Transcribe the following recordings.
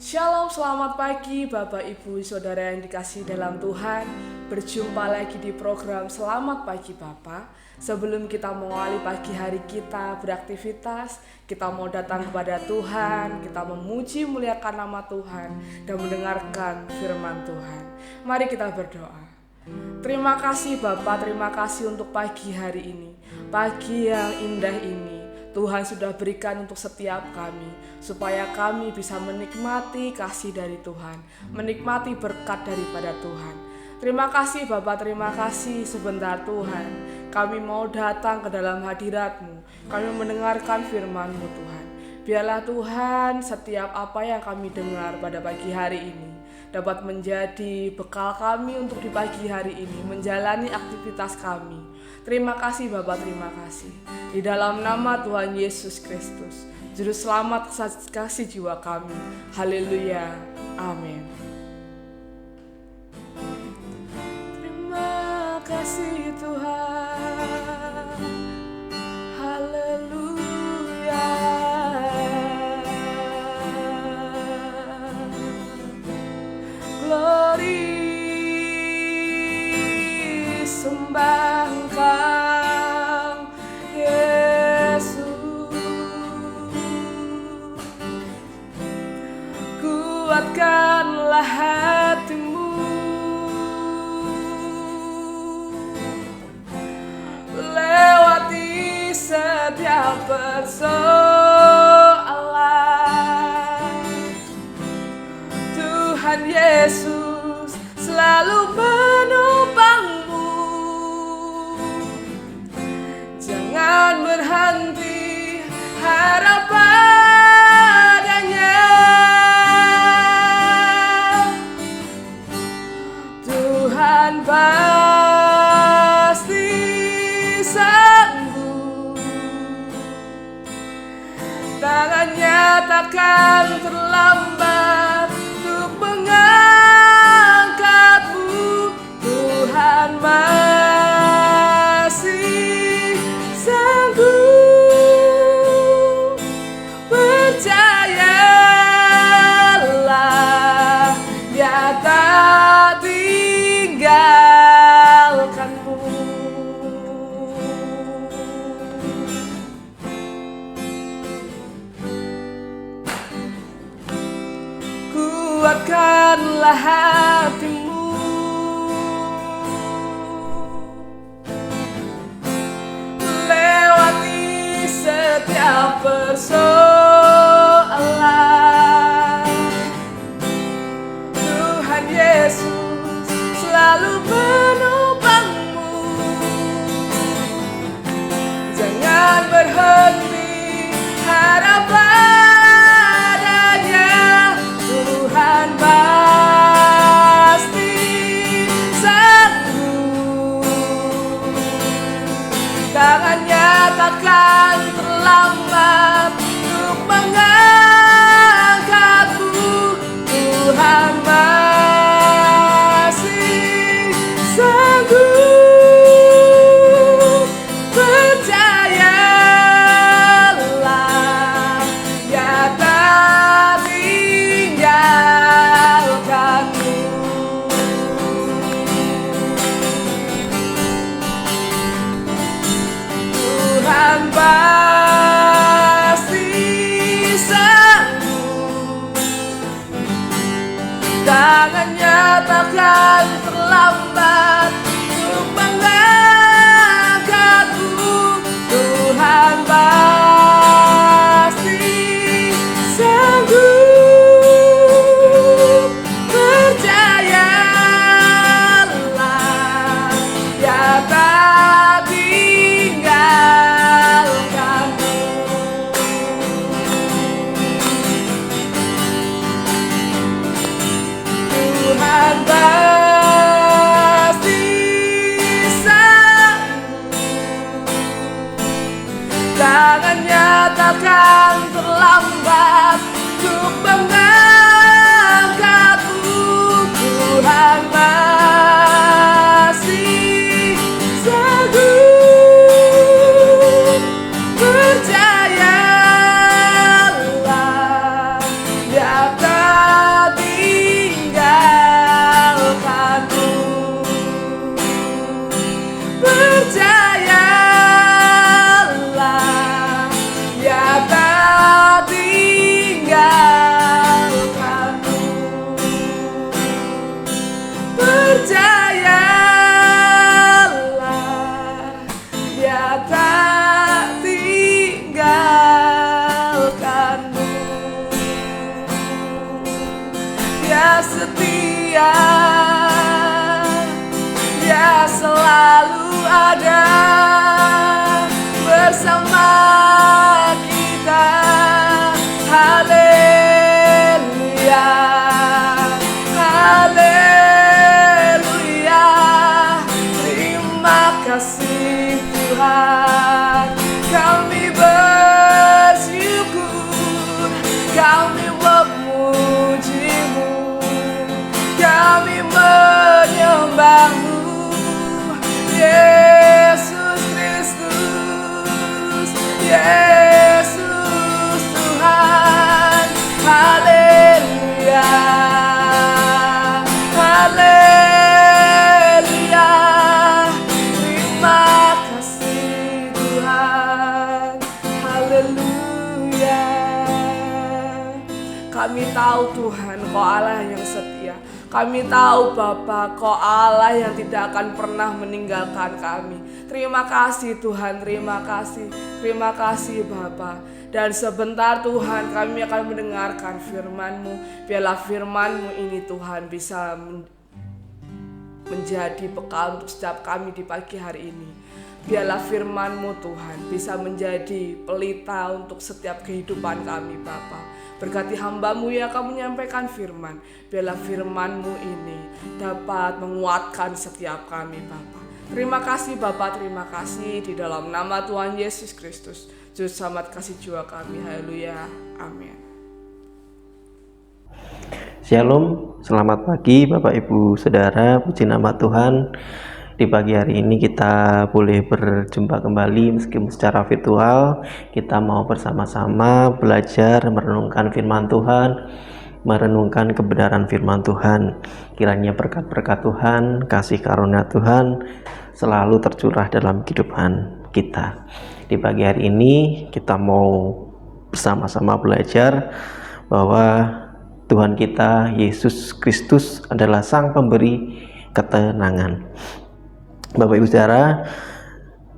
Shalom, selamat pagi Bapak Ibu Saudara yang dikasihi dalam Tuhan. Berjumpa lagi di program Selamat Pagi Bapak. Sebelum kita mengawali pagi hari kita beraktivitas, kita mau datang kepada Tuhan, kita memuji muliakan nama Tuhan dan mendengarkan firman Tuhan. Mari kita berdoa. Terima kasih Bapak, terima kasih untuk pagi hari ini, pagi yang indah ini. Tuhan sudah berikan untuk setiap kami, supaya kami bisa menikmati kasih dari Tuhan, menikmati berkat daripada Tuhan. Terima kasih Bapak, terima kasih sebentar Tuhan. Kami mau datang ke dalam hadirat-Mu, kami mendengarkan firman-Mu Tuhan. Biarlah Tuhan setiap apa yang kami dengar pada pagi hari ini dapat menjadi bekal kami untuk di pagi hari ini menjalani aktivitas kami. Terima kasih Bapak, terima kasih. Di dalam nama Tuhan Yesus Kristus, Juru Selamat kasih jiwa kami. Haleluya. Amin. Terima kasih Tuhan. Haleluya. Glory, sembah Engkau Yesus. Kuatkanlah hatimu, lewati setiap persoalan. Tuhan Yesus selalu menopangmu. Jangan berhenti harap padanya. Tuhan pasti sanggup. Tangannya takkan terlambat untuk mengangkatmu. Tuhan masih sanggup. Percayalah, Dia tak tinggalkanmu. Kuatkanlah hatimu, lewati setiap persoalan. Tuhan Yesus selalu menopangmu. Jangan berhenti harap padanya. Tuhan pasti sanggup. Tangannya takkan terlambat untuk mengangkatmu. Tuhan masih sanggup. Percayalah, Dia tak tinggalkanmu. Tuhan pasti sanggup. Tangannya takkan terlambat untuk mengangkatmu. Tuhan pasti sanggup. Percayalah, Dia tak tinggalkanmu. Tuhan pasti sanggup. Tangannya takkan terlambat untuk mengangkatmu. Tuhan masih sanggup. Percayalah, Dia tak setia, Dia selalu ada bersama kita. Haleluya, haleluya. Terima kasih Tuhan, kami bersyukur, kami memuji-Mu, kami menyembah-Mu, Yesus Kristus, Yesus Tuhan. Haleluya, haleluya. Terima kasih Tuhan, haleluya. Kami tahu Tuhan, Kau Allah yang setia. Kami tahu Bapa, Kau Allah yang tidak akan pernah meninggalkan kami. Terima kasih Tuhan, terima kasih. Terima kasih Bapa. Dan sebentar Tuhan kami akan mendengarkan firman-Mu. Biarlah firman-Mu ini Tuhan bisa menjadi bekal untuk setiap kami di pagi hari ini. Biarlah firman-Mu Tuhan bisa menjadi pelita untuk setiap kehidupan kami Bapa. Berkati hamba-Mu yang akan menyampaikan firman. Biarlah firman-Mu ini dapat menguatkan setiap kami Bapa. Terima kasih Bapa, terima kasih di dalam nama Tuhan Yesus Kristus, Juru Selamat kasih jiwa kami. Haleluya, amin. Shalom, selamat pagi Bapak Ibu Saudara, puji nama Tuhan. Di pagi hari ini kita boleh berjumpa kembali meskipun secara virtual. Kita mau bersama-sama belajar merenungkan firman Tuhan, merenungkan kebenaran firman Tuhan. Kiranya berkat-berkat Tuhan, kasih karunia Tuhan selalu tercurah dalam kehidupan kita. Di pagi hari ini kita mau bersama-sama belajar bahwa Tuhan kita Yesus Kristus adalah Sang Pemberi ketenangan. Bapak Ibu Saudara,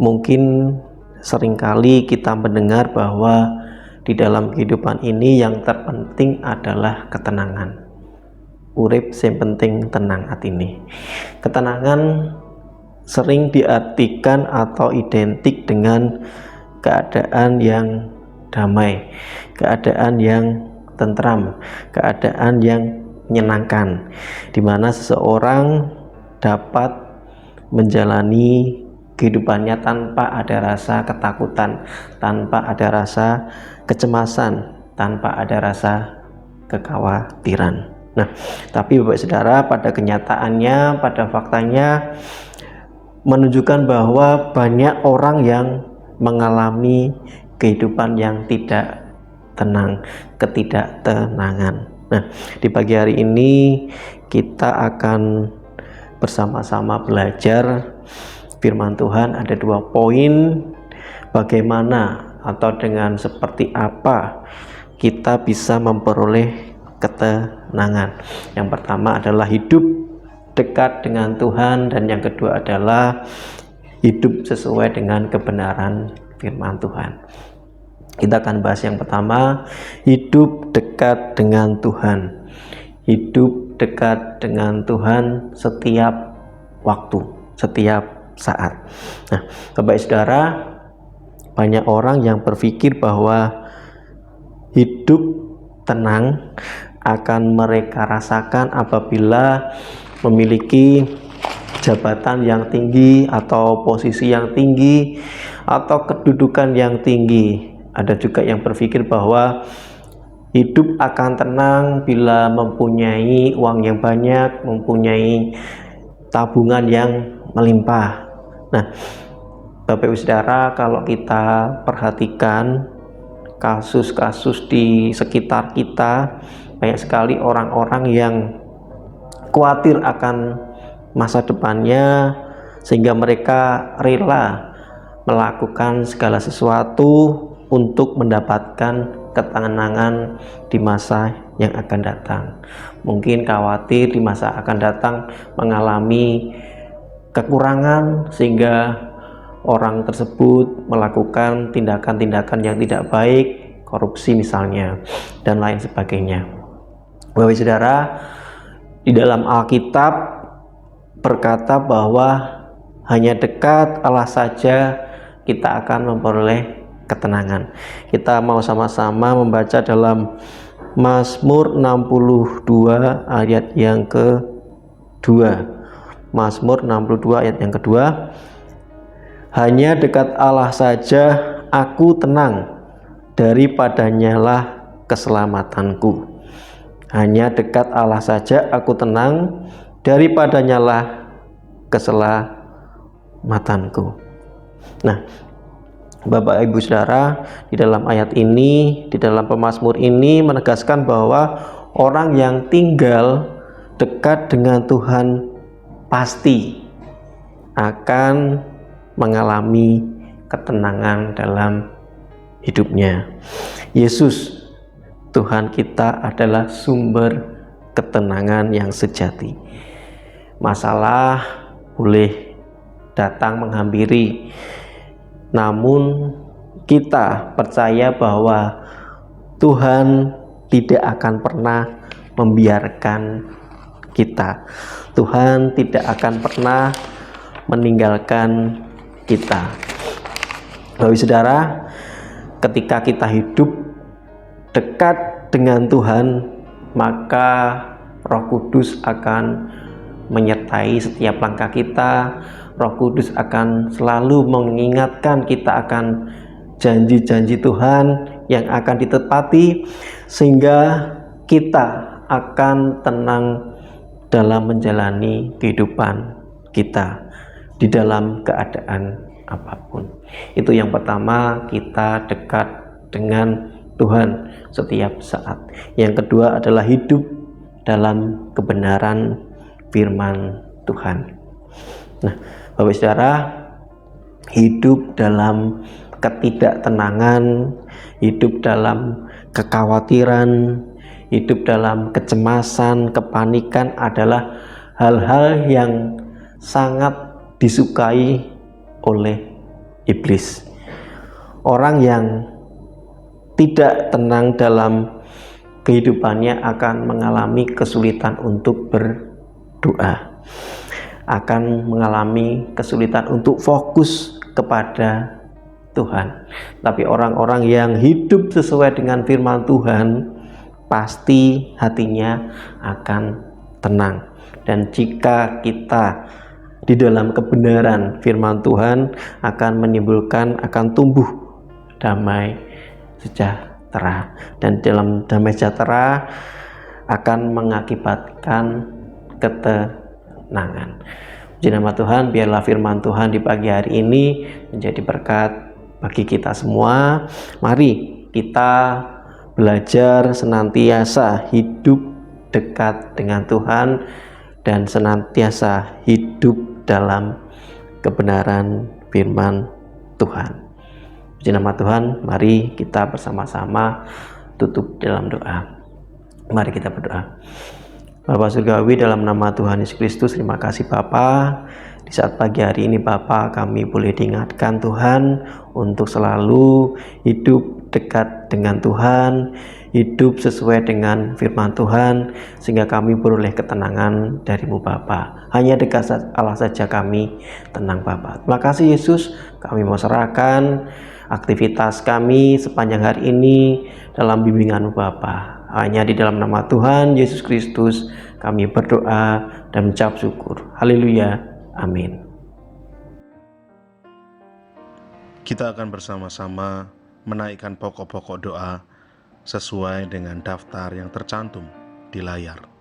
mungkin seringkali kita mendengar bahwa di dalam kehidupan ini yang terpenting adalah ketenangan. Urip sing penting tenang atine. Ketenangan sering diartikan atau identik dengan keadaan yang damai, keadaan yang tentram, keadaan yang menyenangkan, di mana seseorang dapat menjalani kehidupannya tanpa ada rasa ketakutan, tanpa ada rasa kecemasan, tanpa ada rasa kekhawatiran. Nah, tapi Bapak Saudara, pada kenyataannya, pada faktanya menunjukkan bahwa banyak orang yang mengalami kehidupan yang tidak tenang, ketidaktenangan. Nah, di pagi hari ini kita akan bersama-sama belajar firman Tuhan. Ada 2 poin bagaimana atau dengan seperti apa kita bisa memperoleh ketenangan. Yang pertama adalah hidup dekat dengan Tuhan, dan yang kedua adalah hidup sesuai dengan kebenaran firman Tuhan. Kita akan bahas yang pertama, hidup dekat dengan Tuhan. Hidup dekat dengan Tuhan setiap waktu, setiap saat. Nah, Bapak Saudara, banyak orang yang berpikir bahwa hidup tenang akan mereka rasakan apabila memiliki jabatan yang tinggi atau posisi yang tinggi atau kedudukan yang tinggi. Ada juga yang berpikir bahwa hidup akan tenang bila mempunyai uang yang banyak, mempunyai tabungan yang melimpah. Nah, Bapak Ibu Saudara, kalau kita perhatikan kasus-kasus di sekitar kita, banyak sekali orang-orang yang khawatir akan masa depannya, sehingga mereka rela melakukan segala sesuatu untuk mendapatkan ketenangan di masa yang akan datang. Mungkin khawatir di masa akan datang mengalami kekurangan sehingga orang tersebut melakukan tindakan-tindakan yang tidak baik, korupsi misalnya, dan lain sebagainya. Bapak Saudara, Di dalam Alkitab berkata bahwa hanya dekat Allah saja kita akan memperoleh ketenangan. Kita mau sama-sama membaca dalam Mazmur 62 ayat yang kedua. Mazmur 62 ayat yang kedua. Hanya dekat Allah saja aku tenang, daripadanya lah keselamatanku. Hanya dekat Allah saja aku tenang, daripadanya lah keselamatanku. Nah, Bapak Ibu Saudara, di dalam ayat ini, di dalam pemazmur ini menegaskan bahwa orang yang tinggal dekat dengan Tuhan pasti akan mengalami ketenangan dalam hidupnya. Yesus Tuhan kita adalah sumber ketenangan yang sejati. Masalah boleh datang menghampiri, namun kita percaya bahwa Tuhan tidak akan pernah membiarkan kita. Tuhan tidak akan pernah meninggalkan kita. Bapak Saudara, ketika kita hidup dekat dengan Tuhan, maka Roh Kudus akan menyertai setiap langkah kita. Roh Kudus akan selalu mengingatkan kita akan janji-janji Tuhan yang akan ditepati, sehingga kita akan tenang dalam menjalani kehidupan kita di dalam keadaan apapun. Itu yang pertama, kita dekat dengan Tuhan setiap saat. Yang kedua adalah hidup dalam kebenaran firman Tuhan. Nah, Bapak Saudara, hidup dalam ketidaktenangan, hidup dalam kekhawatiran, hidup dalam kecemasan, kepanikan adalah hal-hal yang sangat disukai oleh iblis. Orang yang tidak tenang dalam kehidupannya akan mengalami kesulitan untuk berdoa, akan mengalami kesulitan untuk fokus kepada Tuhan. Tapi orang-orang yang hidup sesuai dengan firman Tuhan, pasti hatinya akan tenang. Dan jika kita di dalam kebenaran firman Tuhan, akan menimbulkan, akan tumbuh damai sejahtera, dan dalam damai sejahtera akan mengakibatkan ketenangan. Puji nama Tuhan, biarlah firman Tuhan di pagi hari ini menjadi berkat bagi kita semua. Mari kita belajar senantiasa hidup dekat dengan Tuhan dan senantiasa hidup dalam kebenaran firman Tuhan. Puji nama Tuhan, mari kita bersama-sama tutup dalam doa. Mari kita berdoa. Bapa Surgawi, dalam nama Tuhan Yesus Kristus, terima kasih Bapa. Di saat pagi hari ini Bapa, kami boleh diingatkan Tuhan untuk selalu hidup dekat dengan Tuhan, hidup sesuai dengan firman Tuhan, sehingga kami beroleh ketenangan dari-Mu Bapa. Hanya dekat Allah saja kami tenang Bapa. Terima kasih Yesus, kami mau serahkan aktivitas kami sepanjang hari ini dalam bimbingan-Mu Bapa. Hanya di dalam nama Tuhan Yesus Kristus kami berdoa dan mengucap syukur. Haleluya. Amin. Kita akan bersama-sama menaikkan pokok-pokok doa sesuai dengan daftar yang tercantum di layar.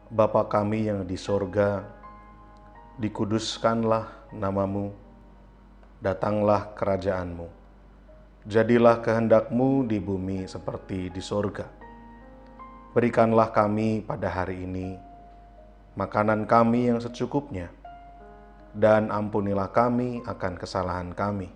Bapa kami yang di sorga, dikuduskanlah namamu, datanglah kerajaanmu, jadilah kehendakmu di bumi seperti di sorga. Berikanlah kami pada hari ini makanan kami yang secukupnya, dan ampunilah kami akan kesalahan kami,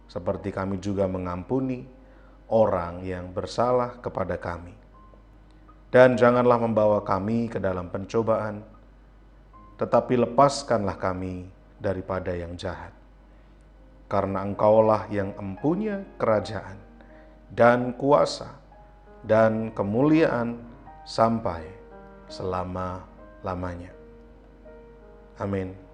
seperti kami juga mengampuni orang yang bersalah kepada kami. Dan janganlah membawa kami ke dalam pencobaan, tetapi lepaskanlah kami daripada yang jahat. Karena Engkaulah yang empunya kerajaan dan kuasa dan kemuliaan sampai selama-lamanya. Amin.